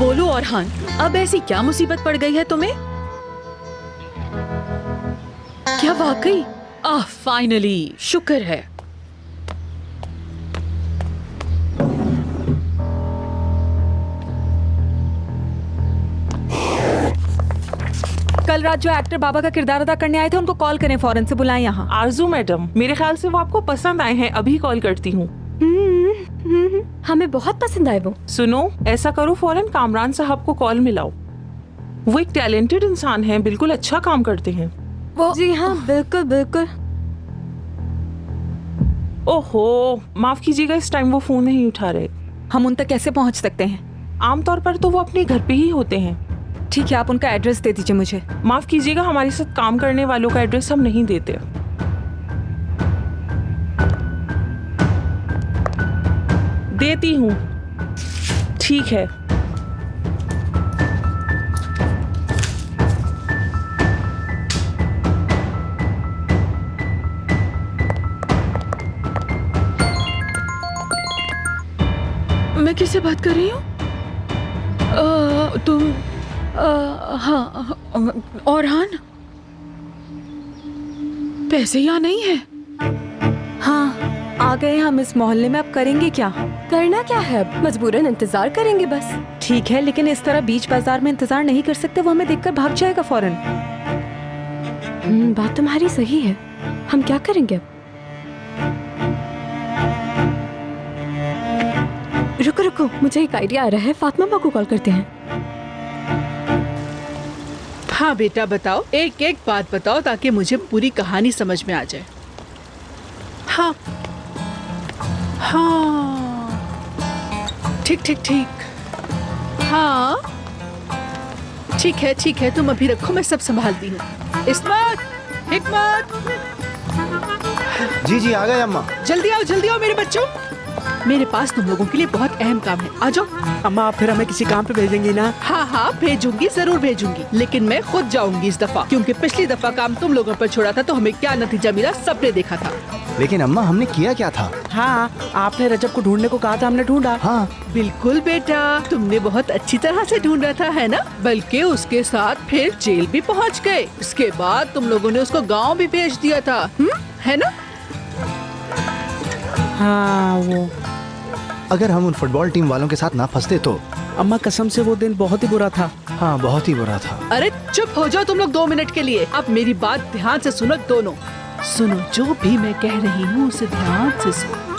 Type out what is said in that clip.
बोलो औरहान, अब ऐसी क्या मुसीबत पड़ गई है तुम्हें? क्या वाकई? फाइनली, शुक्र है। कल रात जो एक्टर बाबा का किरदार अदा करने आए थे उनको कॉल करें, फौरन से बुलाएं यहाँ। आरजू मैडम, मेरे ख्याल से वो आपको पसंद आए हैं, अभी कॉल करती हूँ। हमें बहुत पसंद आए वो। सुनो, ऐसा करो, फौरन कामरान साहब को कॉल मिलाओ। वो एक टैलेंटेड इंसान हैं, बिल्कुल अच्छा काम करते हैं। वो जी हाँ, बिल्कुल बिल्कुल। ओहो, माफ कीजिएगा, इस टाइम वो फोन नहीं उठा रहे। हम उन तक कैसे पहुँच सकते हैं? आमतौर पर तो वो अपने घर पे ही होते हैं। ठीक है, आप उनका एड्रेस दे दीजिए मुझे। माफ कीजिएगा, हमारे साथ काम करने वालों का एड्रेस हम नहीं देते। देती हूँ, ठीक है। मैं किससे बात कर रही हूँ? तुम हाँ, औरहान, पैसे यहाँ नहीं है। हाँ, आ गए हम इस मोहल्ले में, अब करेंगे क्या? करना क्या है, अब मजबूरन इंतजार करेंगे बस। ठीक है, लेकिन इस तरह बीच बाजार में इंतजार नहीं कर सकते, वो हमें देखकर भाग जाएगा फौरन। बात तुम्हारी सही है, हम क्या करेंगे अब? रुको रुको, मुझे एक आइडिया आ रहा है, फातिमा माँ को कॉल करते हैं। हाँ बेटा बताओ, एक एक बात बताओ ताकि मुझे पूरी कहानी समझ में आ जाए। हाँ हाँ, ठीक ठीक ठीक, हाँ ठीक है, तुम अभी रखो, मैं सब संभालती हूँ। इस्मत, हिकमत, जी आ गए अम्मा। जल्दी आओ मेरे बच्चों, मेरे पास तुम लोगों के लिए बहुत अहम काम है, आ जाओ। अम्मा आप फिर हमें किसी काम पे भेजेंगी ना? हाँ भेजूंगी, जरूर भेजूंगी, लेकिन मैं खुद जाऊंगी इस दफा, क्योंकि पिछली दफा काम तुम लोगों पर छोड़ा था तो हमें क्या नतीजा मिला सबने देखा था। लेकिन अम्मा हमने किया क्या था? हाँ, आपने रजब को ढूंढने को कहा था, हमने ढूंढा। हाँ बिल्कुल बेटा, तुमने बहुत अच्छी तरह से ढूंढा था, है ना? बल्कि उसके साथ फिर जेल भी पहुंच गए। उसके बाद तुम लोगों ने उसको गांव भी भेज दिया था, है ना? हाँ वो, अगर हम उन फुटबॉल टीम वालों के साथ ना फंसते तो। अम्मा कसम से वो दिन बहुत ही बुरा था। हाँ बहुत ही बुरा था। अरे चुप हो जाओ तुम लोग 2 मिनट के लिए। अब मेरी बात ध्यान से सुनो दोनों। सुनो, जो भी मैं कह रही हूँ उसे ध्यान से सुनो।